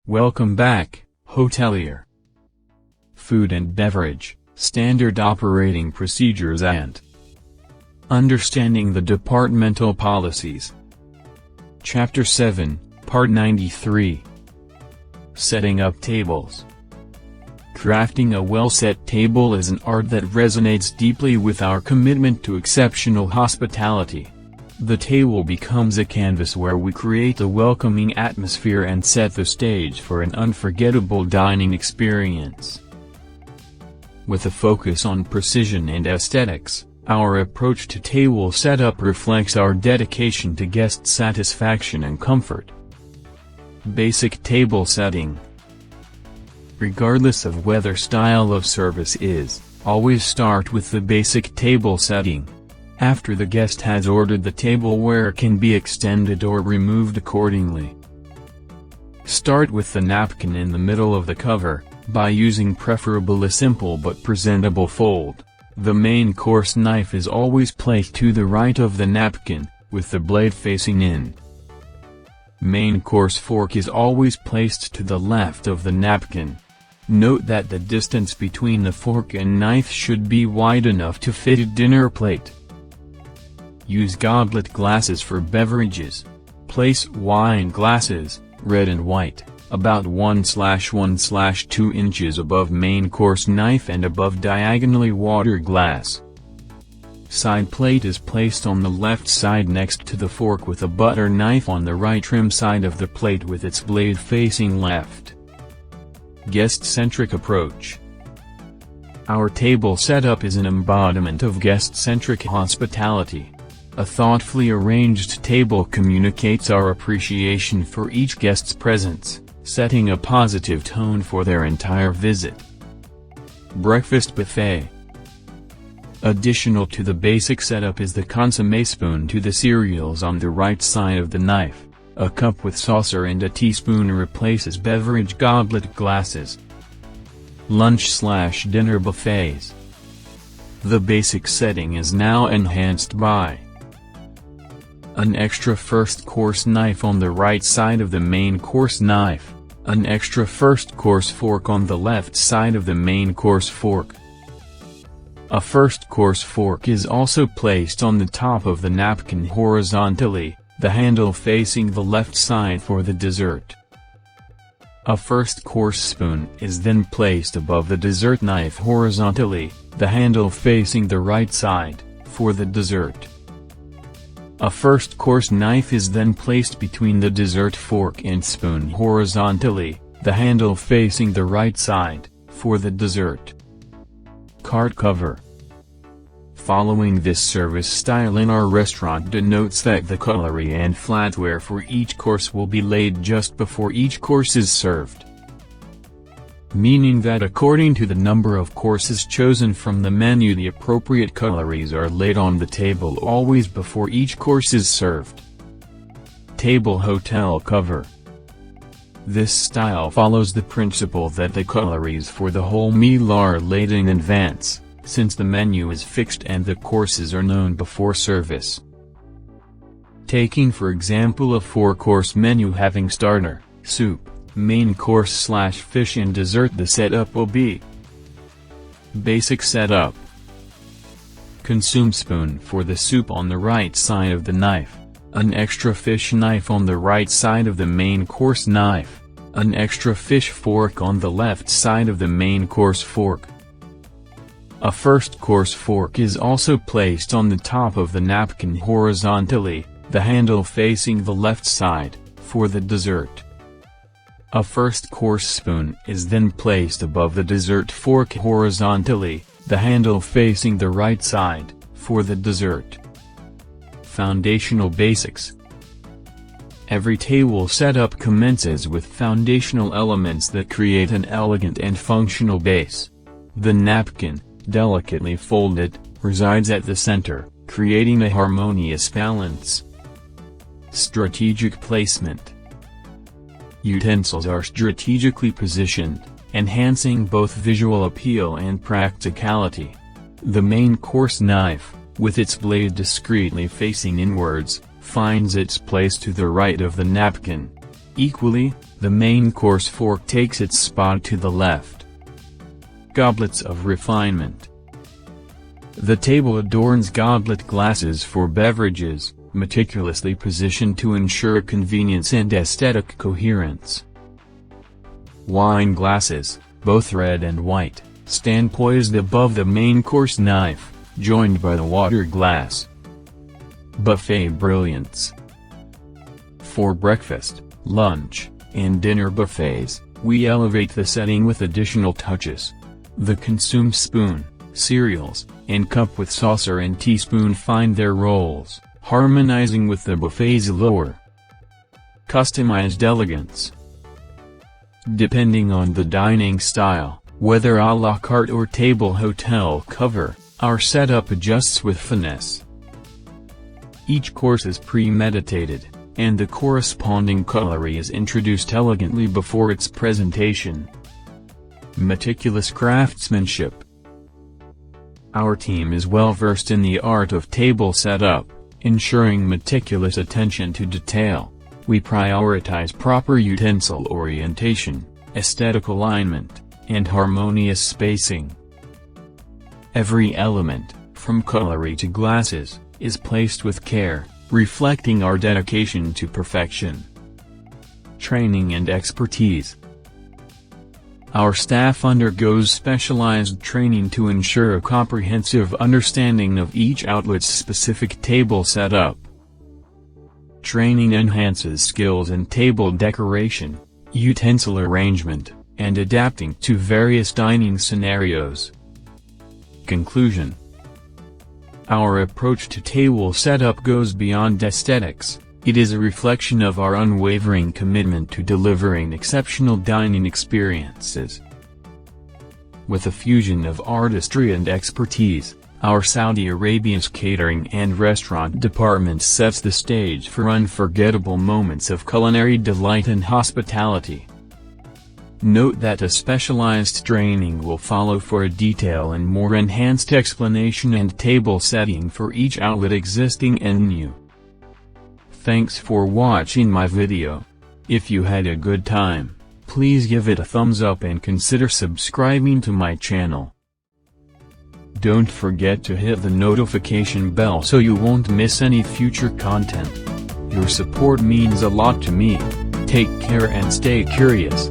Welcome back, hotelier. Food and beverage, standard operating procedures and understanding the departmental policies. Chapter 7, Part 93. Setting up tables. Crafting a well-set table is an art that resonates deeply with our commitment to exceptional hospitality. The table becomes a canvas where we create a welcoming atmosphere and set the stage for an unforgettable dining experience. With a focus on precision and aesthetics, our approach to table setup reflects our dedication to guest satisfaction and comfort. Basic table setting. Regardless of whether style of service is, always start with the basic table setting. After the guest has ordered, the tableware can be extended or removed accordingly. Start with the napkin in the middle of the cover, by using preferably a simple but presentable fold. The main course knife is always placed to the right of the napkin, with the blade facing in. Main course fork is always placed to the left of the napkin. Note that the distance between the fork and knife should be wide enough to fit a dinner plate. Use goblet glasses for beverages. Place wine glasses, red and white, about 1/1/2 inches above main course knife and above diagonally water glass. Side plate is placed on the left side next to the fork with a butter knife on the right trim side of the plate with its blade facing left. Guest-centric approach. Our table setup is an embodiment of guest-centric hospitality. A thoughtfully arranged table communicates our appreciation for each guest's presence, setting a positive tone for their entire visit. Breakfast buffet. Additional to the basic setup is the consommé spoon to the cereals on the right side of the knife. A cup with saucer and a teaspoon replaces beverage goblet glasses. Lunch/dinner buffets. The basic setting is now enhanced by an extra first course knife on the right side of the main course knife, an extra first course fork on the left side of the main course fork. A first course fork is also placed on the top of the napkin horizontally, the handle facing the left side for the dessert. A first course spoon is then placed above the dessert knife horizontally, the handle facing the right side, for the dessert. A first course knife is then placed between the dessert fork and spoon horizontally, the handle facing the right side, for the dessert. Cart cover. Following this service style in our restaurant denotes that the cutlery and flatware for each course will be laid just before each course is served. Meaning that according to the number of courses chosen from the menu, the appropriate cutleries are laid on the table always before each course is served. Table hotel cover. This style follows the principle that the cutleries for the whole meal are laid in advance, since the menu is fixed and the courses are known before service. Taking for example a 4-course menu having starter, soup, main course/fish and dessert, the setup will be basic setup. Consume spoon for the soup on the right side of the knife, an extra fish knife on the right side of the main course knife, an extra fish fork on the left side of the main course fork. A first course fork is also placed on the top of the napkin horizontally, the handle facing the left side, for the dessert. A first course spoon is then placed above the dessert fork horizontally, the handle facing the right side, for the dessert. Foundational basics. Every table setup commences with foundational elements that create an elegant and functional base. The napkin, delicately folded, resides at the center, creating a harmonious balance. Strategic placement. Utensils are strategically positioned, enhancing both visual appeal and practicality. The main course knife, with its blade discreetly facing inwards, finds its place to the right of the napkin. Equally, the main course fork takes its spot to the left. Goblets of refinement. The table adorns goblet glasses for beverages, meticulously positioned to ensure convenience and aesthetic coherence. Wine glasses, both red and white, stand poised above the main course knife, joined by the water glass. Buffet brilliance. For breakfast, lunch, and dinner buffets, we elevate the setting with additional touches. The consume spoon, cereals, and cup with saucer and teaspoon find their roles, harmonizing with the buffet's allure. Customized elegance. Depending on the dining style, whether à la carte or table hotel cover, our setup adjusts with finesse. Each course is premeditated, and the corresponding cutlery is introduced elegantly before its presentation. Meticulous craftsmanship. Our team is well versed in the art of table setup, ensuring meticulous attention to detail. We prioritize proper utensil orientation, aesthetic alignment, and harmonious spacing. Every element, from cutlery to glasses, is placed with care, reflecting our dedication to perfection. Training and expertise. Our staff undergoes specialized training to ensure a comprehensive understanding of each outlet's specific table setup. Training enhances skills in table decoration, utensil arrangement, and adapting to various dining scenarios. Conclusion. Our approach to table setup goes beyond aesthetics. It is a reflection of our unwavering commitment to delivering exceptional dining experiences. With a fusion of artistry and expertise, our Saudi Arabia's catering and restaurant department sets the stage for unforgettable moments of culinary delight and hospitality. Note that a specialized training will follow for a detailed and more enhanced explanation and table setting for each outlet existing and new. Thanks for watching my video. If you had a good time, please give it a thumbs up and consider subscribing to my channel. Don't forget to hit the notification bell so you won't miss any future content. Your support means a lot to me. Take care and stay curious.